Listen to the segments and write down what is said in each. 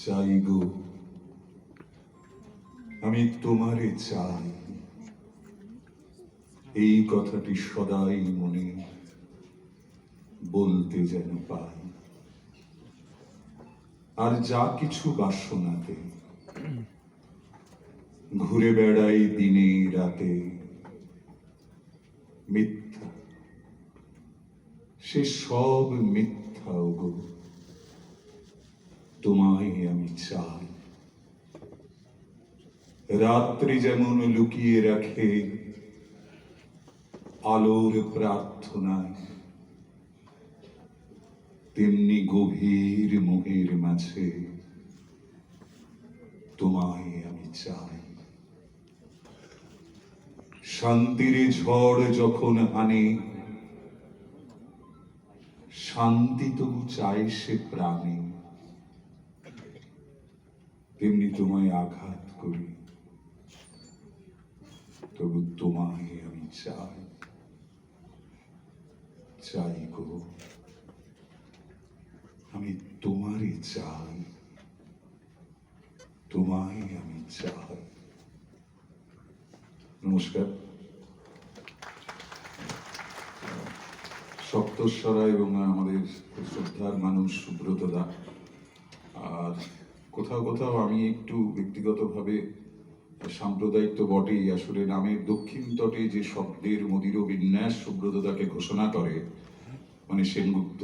চাই গো, আমি তোমারে চাই, এই কথাটি সদাই মনে বলতে যেন পাই। আর যা কিছু বাসনাতে ঘুরে বেড়াই দিনে রাতে, মিথ্যা, সে সব মিথ্যা গো, তোমায় আমি চাই। রাত্রি যেমন লুকিয়ে রাখে আলোর প্রার্থনায়, তেমনি গভীর মোহের মাঝে তোমায় আমি চাই। শান্তির ঝড় যখন আনে, শান্তি তবু চাই সে প্রাণে, তেমনি তোমায় আঘাত করি, তবু তোমায় আমি চাই। চাই গো, আমি তোমারে চাই, তোমায় আমি চাই। নমস্কার। সপ্তস্বরা এবং আমাদের শ্রদ্ধার মানুষ সুব্রত দা, আর কোথাও কোথাও আমি একটু ব্যক্তিগতভাবে সাম্প্রদায়িক তো বটেই, আসলে নামের দক্ষিণ তটে যে শব্দের মদির বিন্যাস সুব্রতদাকে ঘোষণা করে, মানে সেনগুপ্ত,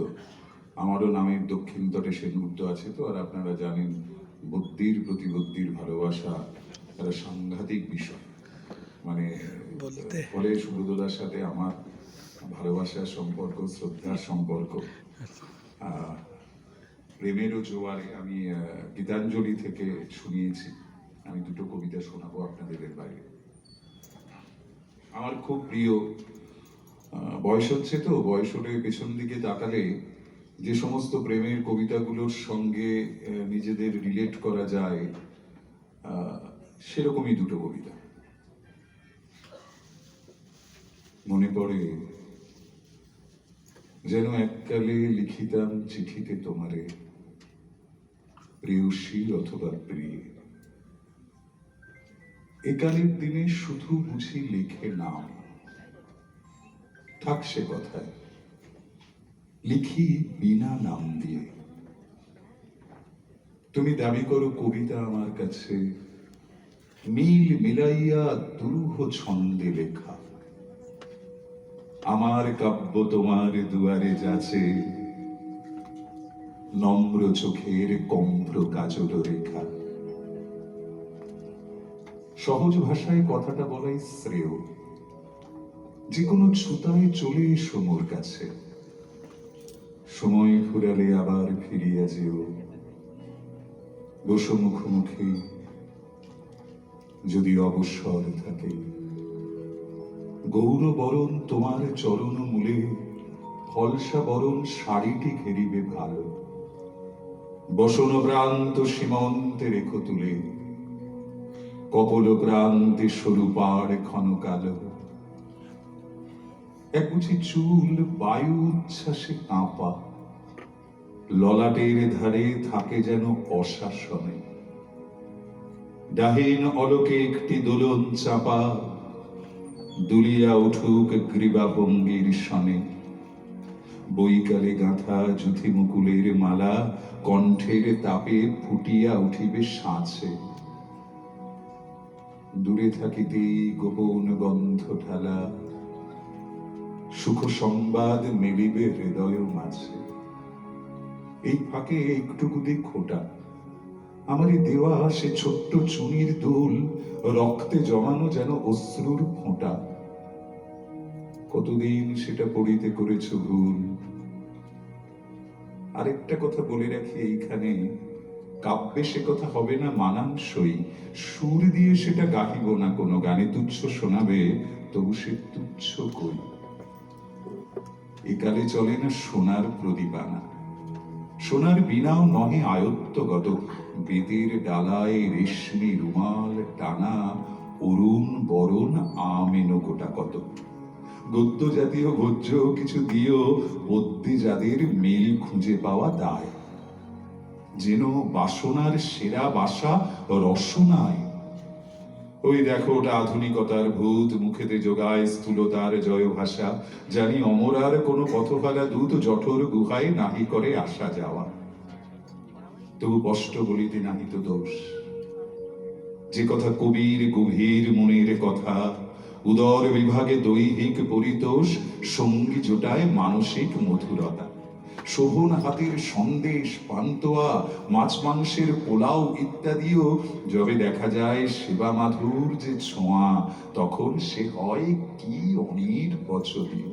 আমারও নামের দক্ষিণ তটে সেনগুপ্ত আছে তো। আর আপনারা জানেন বুদ্ধির প্রতি বুদ্ধির ভালোবাসা একটা সাংঘাতিক বিষয়, মানে ফলে সুব্রতদার সাথে আমার ভালোবাসার সম্পর্ক, শ্রদ্ধার সম্পর্ক। প্রেমেরও জোয়ারে আমি গীতাঞ্জলি থেকে শুনিয়েছি, আমি দুটো কবিতা শোনাবো আপনাদের বাইরে। আমার খুব প্রিয়, বয়স হচ্ছে তো, বয়স হলে পেছন দিকে তাকালে যে সমস্ত প্রেমের কবিতাগুলোর সঙ্গে নিজেদের রিলেট করা যায়, সেরকমই দুটো কবিতা মনে পড়ে। যেন এককালে লিখিতাম চিঠিতে তোমারে, প্রেয়সী অথবা প্রিয়, একালের দিনে শুধু বুঝি লিখে নাম, থাক সে কথায়, লিখি বিনা নাম দিয়ে। তুমি দাবি করো কবিতা আমার কাছে, মিল মিলাইয়া দুরূহ ছন্দে লেখা। আমার কাব্য তোমার দুয়ারে যাচ্ছে, নম্র চোখের কম্প্র কাজল রেখা। সহজ ভাষায় কথাটা বলাই শ্রেয়। যে কোনো ছুতায় চলে এসো মোর কাছে, সময় ফুরালে আবার ফিরিয়া যেও, বসো মুখোমুখি যদি অবসর থাকে। গৌরবরণ তোমার চরণ মূলে, ফলসা বরণ শাড়িটি ঘেরিবে ভালো। বসন প্রান্ত সীমন্তে রেখো তুলে, কপল প্রান্তে সরু পাড় ক্ষণ কালো। এক বুঝি চুল বায়ু উচ্ছ্বাসে কাঁপা, ললাটের ধারে থাকে যেন অশাসনে। ডাহিন অলোকে একটি দোলন চাপা, দুলিয়া উঠুক গ্রীবা ভঙ্গির সনে। বৈকালে গাঁথা যুথি মুকুলের মালা, কণ্ঠের তাপে ফুটিয়া উঠিবে সাঁচে। দূরে থাকিতেই গোপন গন্ধ ঢালা, সুখ সংবাদ মেলিবে হৃদয় মাঝে। এই ফাঁকে একটুকুতে খোটা, আমারই দেওয়া সে ছোট্ট চুনির দুল, রক্তে জমানো যেন অশ্রুর ফোঁটা। কতদিন সেটা পড়িতে করেছ ভুল। আরেকটা কথা বলে রাখি এইখানে, কাব্যে সে কথা হবে না মানানসই, সুর দিয়ে সেটা গাহিব না কোনো গানে। তুচ্ছ শোনাবে তবু সে তুচ্ছ কই। একালে চলে না সোনার প্রদীপানা, সোনার বিনাও নহে আয়ত্তগত। বেতের ডালায় রেশমি রুমাল টানা, অরুণ বরণ আমেনো গোটা কত। গদ্য জাতীয় ভোজ্য কিছু দিও, পদ্যে যাদের মেল খুঁজে পাওয়া দায়। যেন বাসনার সেরা বাসা রসনায়। ওই দেখো ওটা আধুনিকতার ভূত, মুখেতে যোগায় স্থূলতার জয় ভাষা। জানি অমরার কোনো পথফালা দূত জঠর গুহায় নাহি করে আসা যাওয়া। তবু কষ্ট বলিতে নাহি তো দোষ। যে কথা কবির গভীর মনের কথা, উদর বিভাগে দৈহিক পরিতোষ, সঙ্গী জোটায় মানসিক মধুরতা। শোভন হাতের সন্দেশ, পান্তোয়া, মাছ মাংসের পোলাও ইত্যাদিও যবে দেখা যায় সেবা মাধুর যে ছোঁয়া, তখন সে হয় কি অনির্বচনীয়।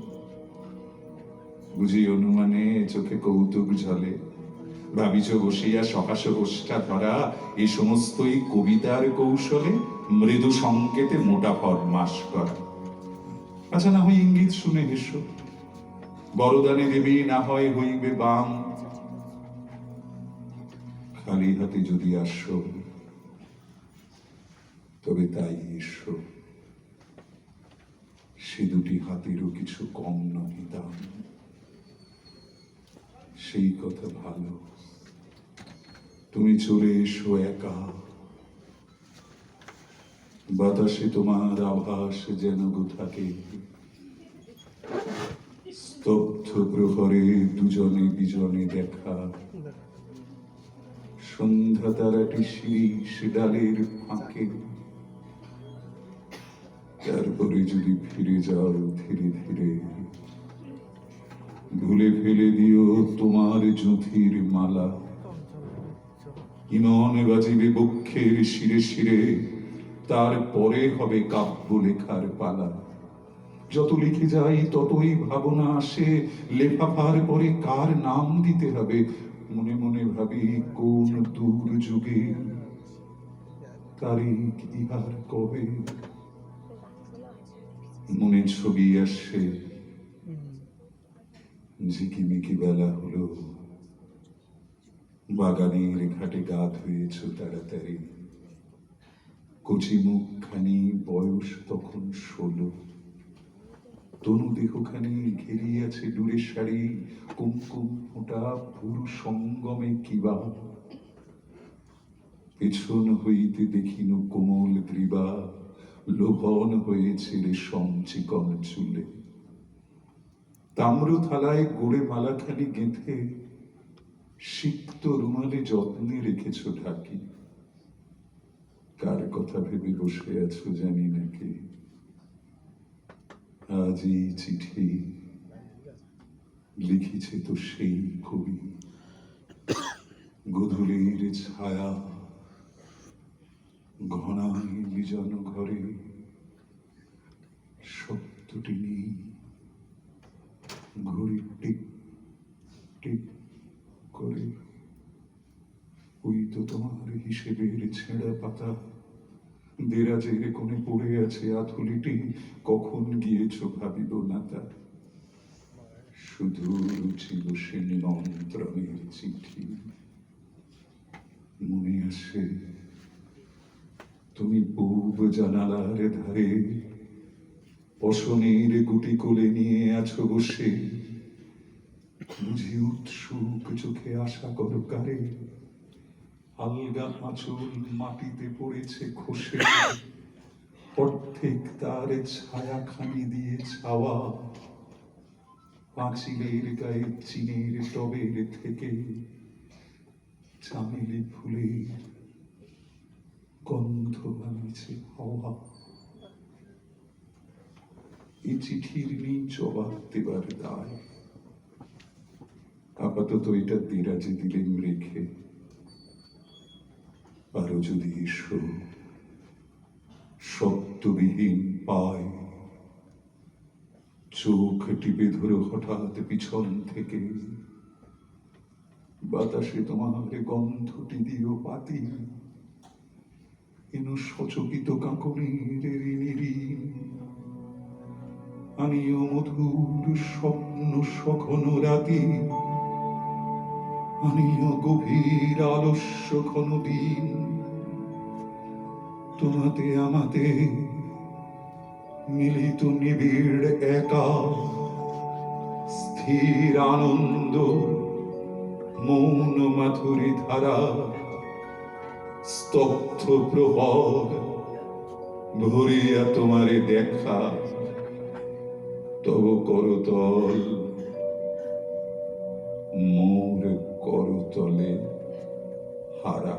বুঝি অনুমানে চোখে কৌতুক ঝলে, ভাবিছ বসিয়া সহাস ওষ্ঠা ধরা, এই সমস্তই কবিতার কৌশলে মৃদু সংকেতে মোটা ফরমাস করা। আচ্ছা, না হয় ইঙ্গিত শুনে হেসো, বরদানে দেবী না হয় হইবে বাম। খালি হাতে যদি আসো, তবে তাই এসো, সে দুটি হাতেরও কিছু কম নয় দাম। সেই কথা ভালো, তুমি চলে এসো একা, বাতাসে তোমার আভাস যেন গো থাকে। স্তব্ধ প্রহরে দুজনে বিজনে দেখা, সন্ধ্যা তারাটি শিরিষ ডালের ফাঁকে। তারপরে যদি ফিরে যাও ধীরে ধীরে, ভুলে ফেলে দিও তোমার জ্যোতির মালা। ইমন বাজিবে বক্ষের শিরে শিরে, তারপরে হবে কাব্য লেখার পালা। যত লিখে যাই ততই ভাবনা আসে, লেফাফার পরে কার নাম দিতে হবে। মনে মনে ভাবি কোন দূর যুগে, তারিখ ইহার কবে। মনে ছবি আসে, ঝিকিমিকি বেলা হলো, বাগানের ঘাটে গা ধুয়েছ তাড়াতাড়ি। কচি মুখখানি, বয়স তখন 16। তনু দেহখানি ঘেরিয়াছে দূরে শাড়ি, কুমকুম ফোঁটা পুরু সঙ্গমে কিবা। পেছন হইতে দেখিনু কোমল গ্রীবা, লোভন হয়েছে রেশম চিকন চুলে। তাম্র থালায় গোড়ে মালাখানি গেঁথে, সিক্ত রুমালে যত্নে রেখেছ ঢাকি। কার কথা ভেবে বসে আছো জানি নাকি। আজ এই চিঠি লিখিছে তো সেই কবি। গধূলির ছায়া, ঘনাই বিজন ঘরে, শব্দটি নেই। ঘড়ি টিক টিক করে। ওই তো তোমার হিসেবের ছেঁড়া পাতা, দেরাজের কোণে পড়ে আছে আধুলিটি। কখন গিয়েছ ভাবিব না তার, শুধু ছিল সে নিমন্ত্রণের চিঠি। মনে আসে তুমি পূব জানালার ধারে, পশনের গুটি কোলে নিয়ে আছো বসে। বুঝি উৎসুক চোখে আশা করো কারে, আলগা আঁচল মাটিতে পড়েছে খসে। অর্ধেক তার ছায়াখানি দিয়ে ছাওয়া, পাঁচিলের গায়ে চিনের টবের থেকে চামেলি ফুলের গন্ধ আনিছে হাওয়া। এই চিঠির নেই জবাব দেবার দায়, আপাতত এটা দেরাজে দিলেন রেখে। আরো যদি এসো, শব্দবিহীন পায়, চোখ টিপে ধরো হঠাৎ পিছন থেকে। বাতাসে তোমার গন্ধটি দিও পাতি, এনো সচকিত কাঁকনের ঋণী। আনিও মধুর স্বপ্ন সঘন রাতি, আনিও গভীর আলস্য ঘন দিন। তোমাতে আমাতে মিলিত নিবিড় একা স্থির আনন্দ, মৌন মাধুরী ধারা, স্তব্ধ প্রহর ভরিয়া তোমারে দেখা, তব করতল মোর করতলে হারা।